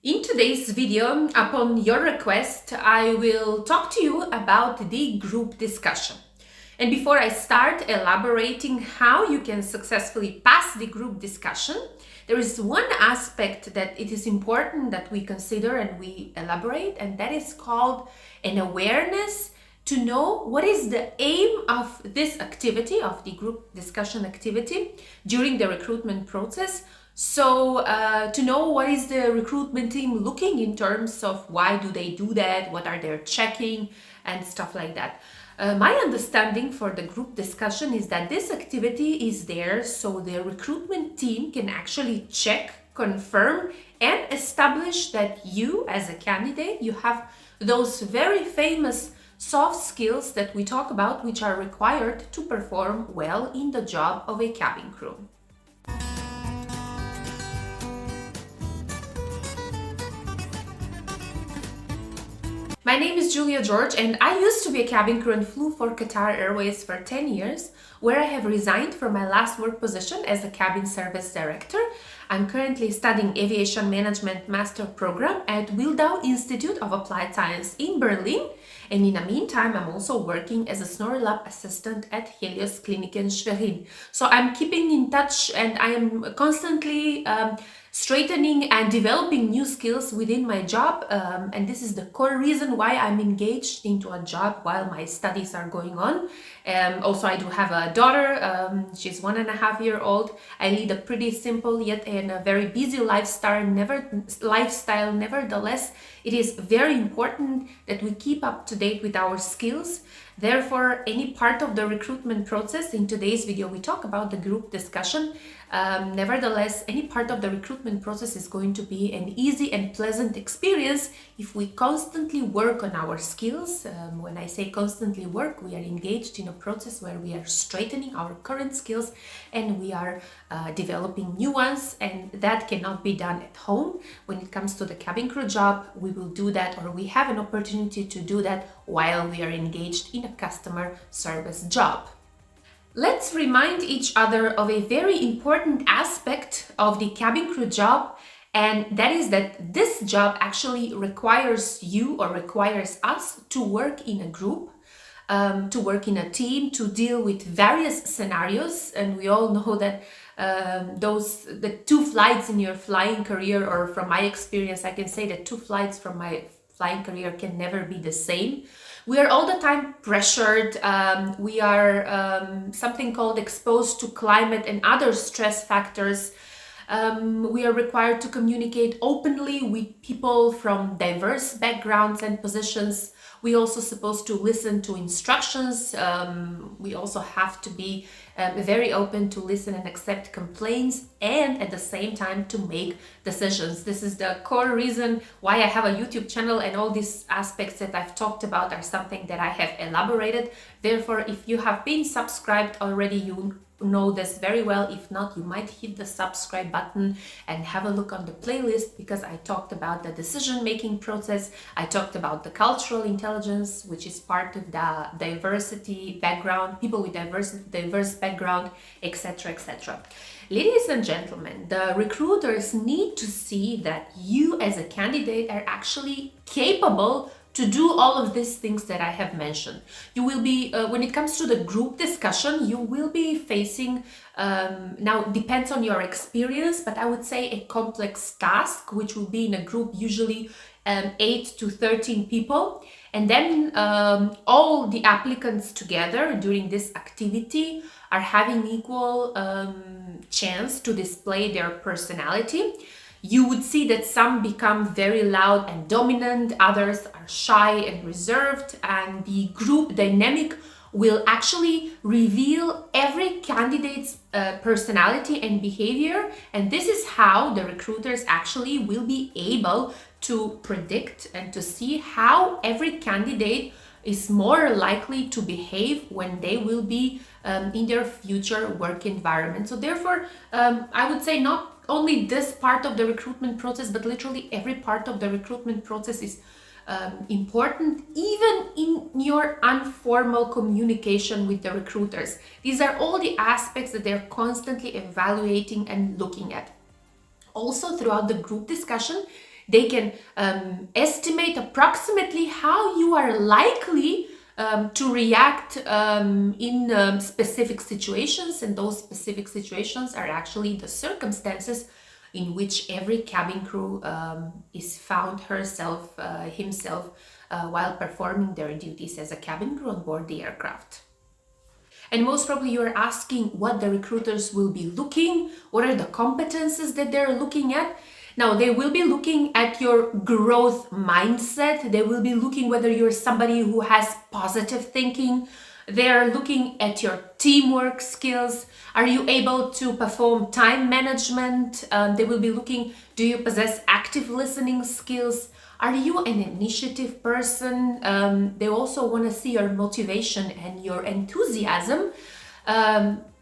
In today's video, upon your request, I will talk to you about the group discussion. And before I start elaborating how you can successfully pass the group discussion, there is one aspect that it is important that we consider and we elaborate, and that is called an awareness to know what is the aim of this activity, of the group discussion activity during the recruitment process. So to know what is the recruitment team looking in terms of why do they do that, what are they checking and stuff like that. My understanding for the group discussion is that this activity is there so the recruitment team can actually check, confirm and establish that you as a candidate, you have those very famous soft skills that we talk about, which are required to perform well in the job of a cabin crew. My name is Julia George and I used to be a cabin crew and flew for Qatar Airways for 10 years, where I have resigned from my last work position as a cabin service director. I'm currently studying Aviation Management Master Program at Wildau Institute of Applied Science in Berlin, and in the meantime I'm also working as a SnoreLab Assistant at Helios Kliniken Schwerin. So I'm keeping in touch and I am constantly straightening and developing new skills within my job, and this is the core reason why I'm engaged into a job while my studies are going on. Also, I do have a daughter. She's 1.5 years old. I lead a pretty simple yet and a very busy lifestyle. Nevertheless, it is very important that we keep up to date with our skills. Therefore, any part of the recruitment process, in today's video we talk about the group discussion. Nevertheless, any part of the recruitment process is going to be an easy and pleasant experience if we constantly work on our skills. When I say constantly work, we are engaged in a process where we are straightening our current skills and we are developing new ones, and that cannot be done at home. When it comes to the cabin crew job, we will do that, or we have an opportunity to do that while we are engaged in a customer service job. Let's remind each other of a very important aspect of the cabin crew job, and that is that this job actually requires you or requires us to work in a group, to work in a team, to deal with various scenarios. And we all know that the 2 flights in your flying career, or from my experience, I can say that 2 flights from my flying career can never be the same. We are all the time pressured. We are something called exposed to climate and other stress factors. We are required to communicate openly with people from diverse backgrounds and positions. We also supposed to listen to instructions. We also have to be very open to listen and accept complaints, and at the same time to make decisions. This is the core reason why I have a YouTube channel, and all these aspects that I've talked about are something that I have elaborated. Therefore, if you have been subscribed already, you know this very well. If not, you might hit the subscribe button and have a look on the playlist, because I talked about the decision-making process. I talked about the cultural intelligence, which is part of the diversity background, people with diverse background, etc., etc. Ladies and gentlemen, the recruiters need to see that you as a candidate are actually capable to do all of these things that I have mentioned. You will be, when it comes to the group discussion, you will be facing, now it depends on your experience, but I would say a complex task, which will be in a group usually 8 to 13 people. And then all the applicants together during this activity are having equal chance to display their personality. You would see that some become very loud and dominant, others are shy and reserved, and the group dynamic will actually reveal every candidate's personality and behavior, and this is how the recruiters actually will be able to predict and to see how every candidate is more likely to behave when they will be in their future work environment. So therefore, I would say not only this part of the recruitment process, but literally every part of the recruitment process is important, even in your informal communication with the recruiters. These are all the aspects that they're constantly evaluating and looking at. Also, throughout the group discussion, They can estimate approximately how you are likely to react in specific situations, and those specific situations are actually the circumstances in which every cabin crew is found himself while performing their duties as a cabin crew on board the aircraft. And most probably you're asking what the recruiters will be looking, what are the competences that they're looking at. Now, they will be looking at your growth mindset. They will be looking whether you're somebody who has positive thinking. They're looking at your teamwork skills. Are you able to perform time management? They will be looking, do you possess active listening skills? Are you an initiative person? They also want to see your motivation and your enthusiasm.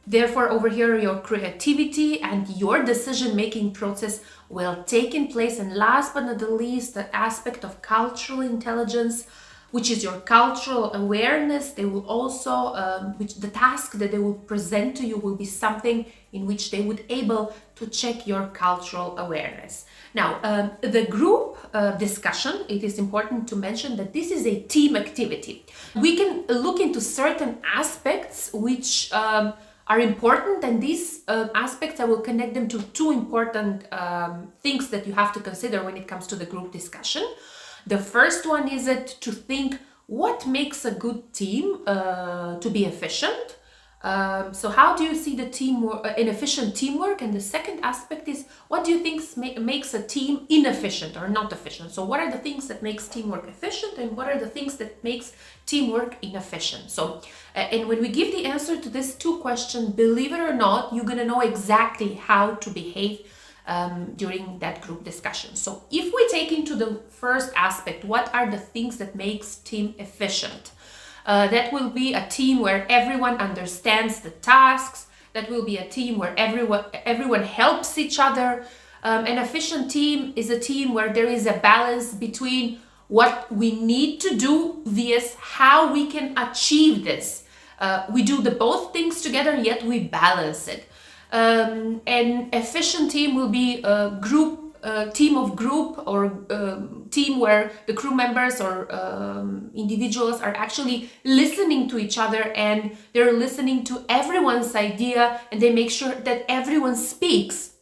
Therefore, over here, your creativity and your decision-making process will take in place. And last but not the least, the aspect of cultural intelligence, which is your cultural awareness. They will also, which the task that they will present to you will be something in which they would able to check your cultural awareness. Now, the group discussion, it is important to mention that this is a team activity. We can look into certain aspects which are important, and these aspects, I will connect them to two important things that you have to consider when it comes to the group discussion. The first one is to think what makes a good team to be efficient. So how do you see the teamwork, an efficient teamwork? And the second aspect is, what do you think makes a team inefficient or not efficient? So what are the things that makes teamwork efficient, and what are the things that makes teamwork inefficient? So, and when we give the answer to these two questions, believe it or not, you're gonna know exactly how to behave during that group discussion. So if we take into the first aspect, what are the things that makes team efficient? That will be a team where everyone understands the tasks. That will be a team where everyone helps each other. An efficient team is a team where there is a balance between what we need to do versus how we can achieve this. We do the both things together, yet we balance it. An efficient team will be a team or team where the crew members or individuals are actually listening to each other, and they're listening to everyone's idea, and they make sure that everyone speaks.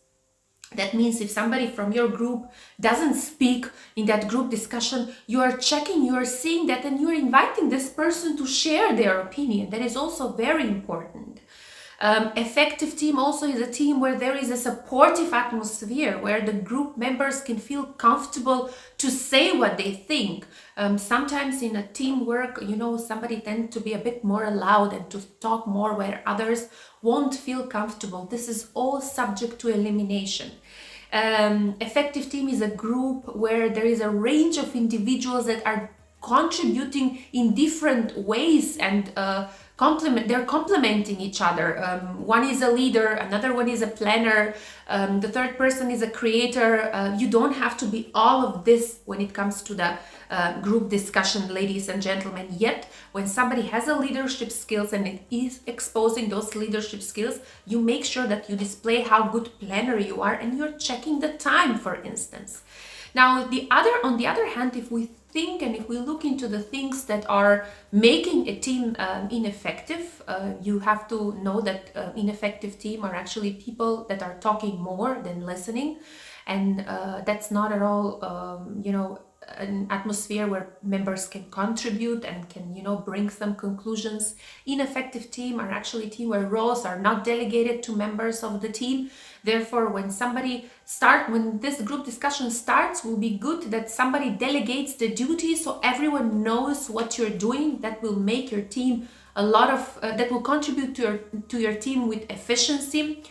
That means if somebody from your group doesn't speak in that group discussion, you are checking, you are seeing that, and you are inviting this person to share their opinion. That is also very important. Effective team also is a team where there is a supportive atmosphere, where the group members can feel comfortable to say what they think. Sometimes in a teamwork, somebody tends to be a bit more loud and to talk more, where others won't feel comfortable. This is all subject to elimination. Effective team is a group where there is a range of individuals that are contributing in different ways, and they're complementing each other. One is a leader, another one is a planner, the third person is a creator. You don't have to be all of this when it comes to the group discussion, ladies and gentlemen. Yet when somebody has a leadership skills and it is exposing those leadership skills, you make sure that you display how good planner you are, and you're checking the time, for instance. Now, on the other hand, if we think and if we look into the things that are making a team ineffective, you have to know that ineffective team are actually people that are talking more than listening, and that's not at all an atmosphere where members can contribute and can bring some conclusions. Ineffective team are actually team where roles are not delegated to members of the team. Therefore, when this group discussion starts, will be good that somebody delegates the duties so everyone knows what you're doing. That will make your team that will contribute to your team with efficiency.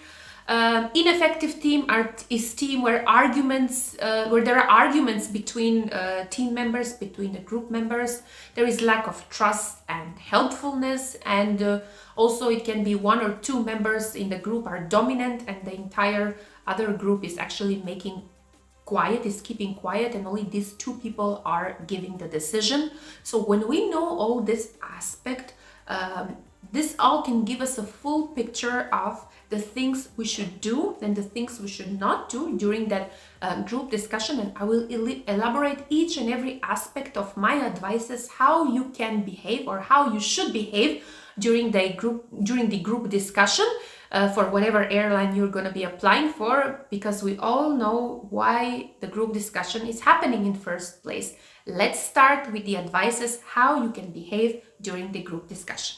Ineffective team is team where there are arguments between team members, between the group members. There is lack of trust and helpfulness, and also it can be one or two members in the group are dominant, and the entire other group is actually keeping quiet, and only these two people are giving the decision. So when we know all this aspect, This all can give us a full picture of the things we should do and the things we should not do during that group discussion. And I will elaborate each and every aspect of my advices, how you can behave or how you should behave during the group discussion for whatever airline you're going to be applying for, because we all know why the group discussion is happening in first place. Let's start with the advices how you can behave during the group discussion.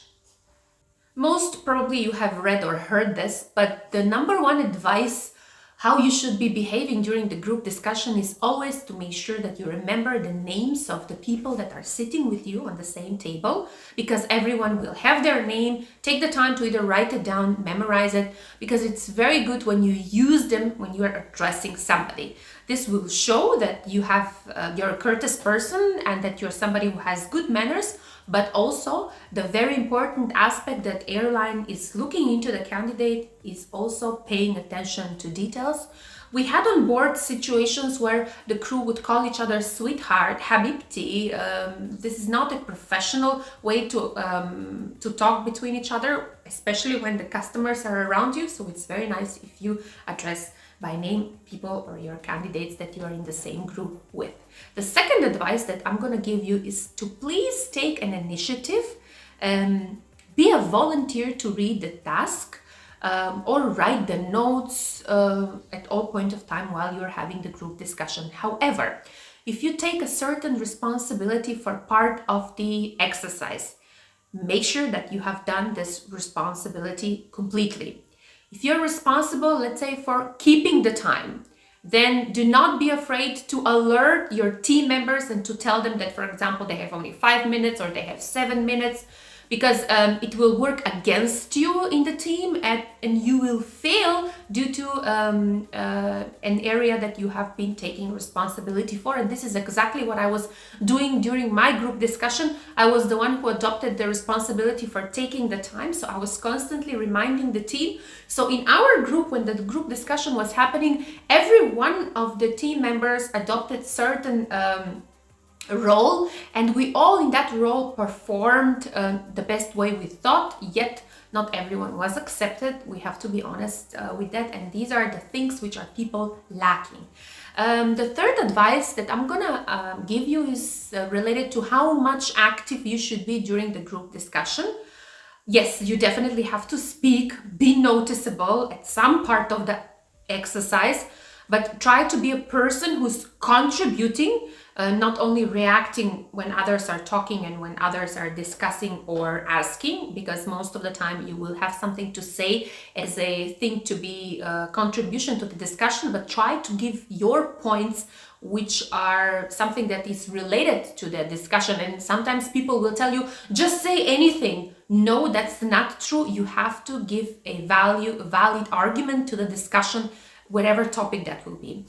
Most probably you have read or heard this, but the number one advice how you should be behaving during the group discussion is always to make sure that you remember the names of the people that are sitting with you on the same table, because everyone will have their name. Take the time to either write it down, memorize it, because it's very good when you use them when you are addressing somebody. This will show that you're a courteous person and that you're somebody who has good manners, but also the very important aspect that airline is looking into the candidate is also paying attention to details. We had on board situations where the crew would call each other sweetheart, habibti. This is not a professional way to talk between each other, especially when the customers are around you. So it's very nice if you address by name people or your candidates that you are in the same group with. The second advice that I'm going to give you is to please take an initiative, be a volunteer to read the task or write the notes at all point of time while you're having the group discussion. However, if you take a certain responsibility for part of the exercise, make sure that you have done this responsibility completely. If you're responsible, let's say, for keeping the time, then do not be afraid to alert your team members and to tell them that, for example, they have only 5 minutes or they have 7 minutes, because it will work against you in the team and you will fail due to an area that you have been taking responsibility for. And this is exactly what I was doing during my group discussion. I was the one who adopted the responsibility for taking the time, so I was constantly reminding the team. So in our group, when the group discussion was happening, every one of the team members adopted certain role, and we all in that role performed the best way we thought, yet not everyone was accepted. We have to be honest with that, and these are the things which are people lacking. The third advice that I'm gonna give you is related to how much active you should be during the group discussion. Yes, you definitely have to speak, be noticeable at some part of the exercise, but try to be a person who's contributing, not only reacting when others are talking and when others are discussing or asking, because most of the time you will have something to say as a thing to be a contribution to the discussion, but try to give your points which are something that is related to the discussion. And sometimes people will tell you, just say anything. No, that's not true. You have to give a valid argument to the discussion, whatever topic that will be.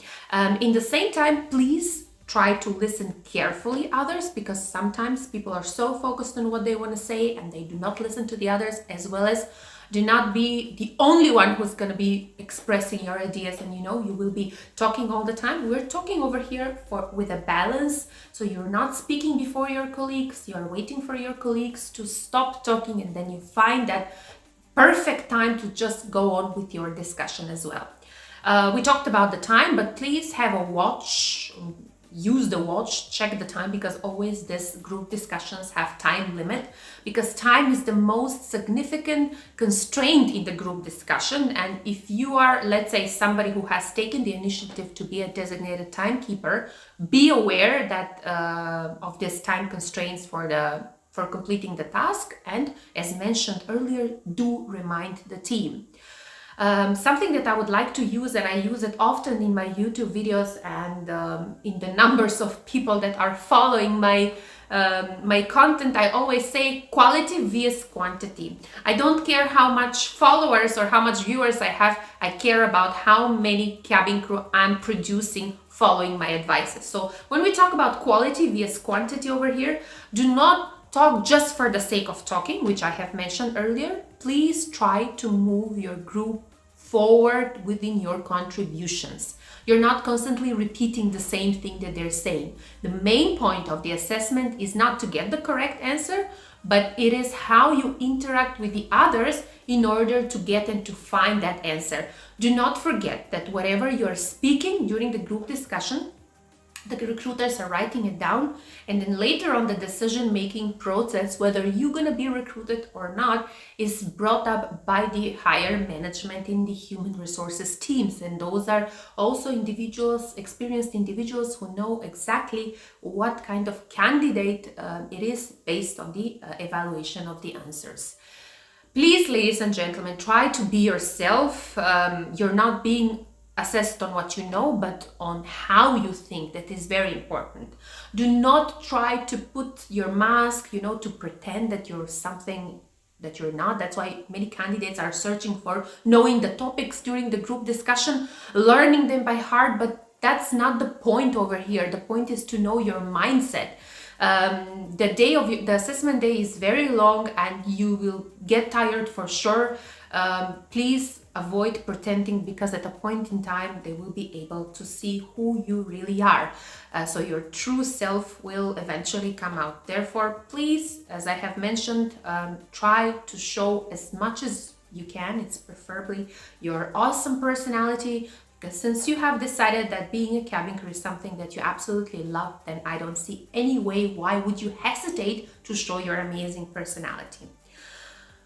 In the same time, please try to listen carefully others, because sometimes people are so focused on what they want to say and they do not listen to the others, as well as do not be the only one who's going to be expressing your ideas and you will be talking all the time. We're talking over here with a balance, so you're not speaking before your colleagues, you're waiting for your colleagues to stop talking, and then you find that perfect time to just go on with your discussion as well. We talked about the time, but please have a watch. Use the watch, check the time, because always these group discussions have time limit, because time is the most significant constraint in the group discussion. And if you are, let's say, somebody who has taken the initiative to be a designated timekeeper, be aware that of this time constraints for completing the task, and as mentioned earlier, do remind the team. Something that I would like to use, and I use it often in my YouTube videos and in the numbers of people that are following my content, I always say quality vs quantity. I don't care how much followers or how much viewers I have, I care about how many cabin crew I'm producing following my advices. So when we talk about quality vs quantity over here, do not talk just for the sake of talking, which I have mentioned earlier. Please try to move your group forward within your contributions. You're not constantly repeating the same thing that they're saying. The main point of the assessment is not to get the correct answer, but it is how you interact with the others in order to get and to find that answer. Do not forget that whatever you're speaking during the group discussion, the recruiters are writing it down, and then later on the decision-making process, whether you're going to be recruited or not, is brought up by the higher management in the human resources teams. And those are also individuals, experienced individuals who know exactly what kind of candidate it is based on the evaluation of the answers. Please, ladies and gentlemen, try to be yourself. You're not being assessed on what you know, but on how you think. That is very important. Do not try to put your mask, to pretend that you're something that you're not. That's why many candidates are searching for knowing the topics during the group discussion, learning them by heart, but that's not the point over here. The point is to know your mindset. The day of the assessment day is very long and you will get tired for sure. Please avoid pretending, because at a point in time they will be able to see who you really are. So your true self will eventually come out. Therefore, please, as I have mentioned, try to show as much as you can. It's preferably your awesome personality, because since you have decided that being a cabin crew is something that you absolutely love, then I don't see any way why would you hesitate to show your amazing personality.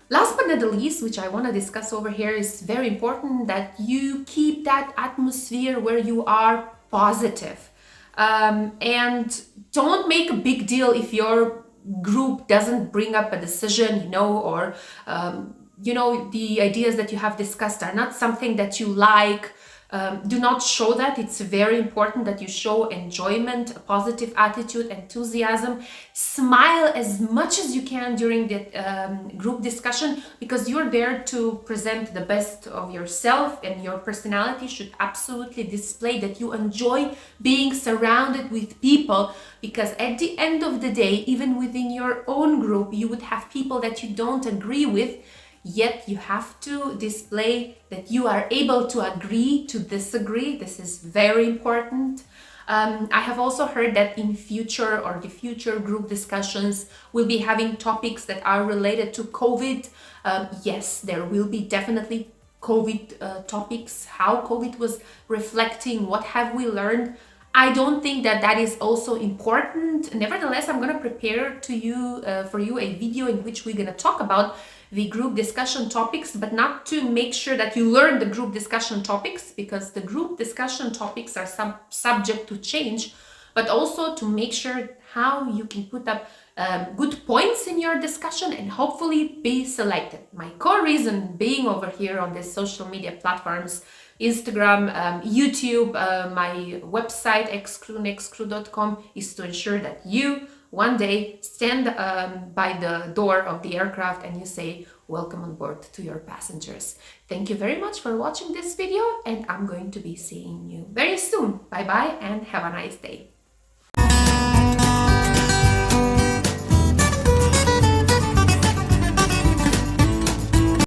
Last but not the least, which I want to discuss over here, is very important that you keep that atmosphere where you are positive. And don't make a big deal if your group doesn't bring up a decision, or, the ideas that you have discussed are not something that you like. Do not show that. It's very important that you show enjoyment, a positive attitude, enthusiasm. Smile as much as you can during the group discussion, because you're there to present the best of yourself, and your personality should absolutely display that you enjoy being surrounded with people, because at the end of the day, even within your own group, you would have people that you don't agree with. Yet you have to display that you are able to agree to disagree. This is very important. I have also heard that in future group discussions, we'll be having topics that are related to COVID. Yes, there will be definitely COVID topics, how COVID was reflecting, what have we learned. I don't think that is also important. Nevertheless, I'm going to prepare for you a video in which we're going to talk about the group discussion topics, but not to make sure that you learn the group discussion topics, because the group discussion topics are subject to change, but also to make sure how you can put up good points in your discussion and hopefully be selected. My core reason being over here on these social media platforms, Instagram, YouTube, my website excrewnextcrew.com, is to ensure that you one day stand by the door of the aircraft and you say, welcome on board to your passengers. Thank you very much for watching this video, and I'm going to be seeing you very soon. Bye bye and have a nice day.